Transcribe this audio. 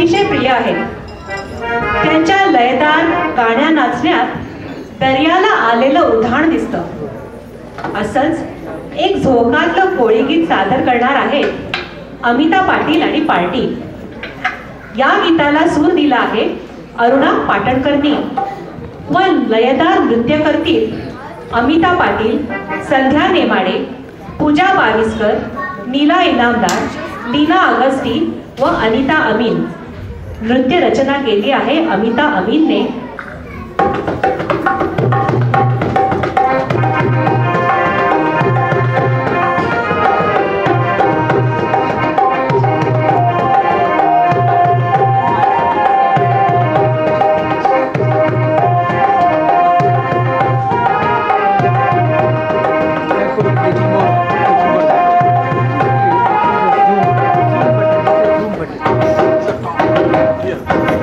अतिशय प्रिय आहेत. त्यांच्या लयदार गाण्या नाचण्यात दर्याला आलेलं उधाण दिसतं. असंच एक झोकातलं कोळी गीत सादर करणार आहेत अमिता पाटील आणि पार्टी. या गीताला सूर दिला आहे अरुणा पाटणकरनी व लयदार नृत्य करतील अमिता पाटील, संध्या नेमाडे, पूजा बाविस्कर, नीला इनामदार, लीना अगस्ती व अनिता अमीन. नृत्य रचना केली आहे अमिता अमीनने. Yeah.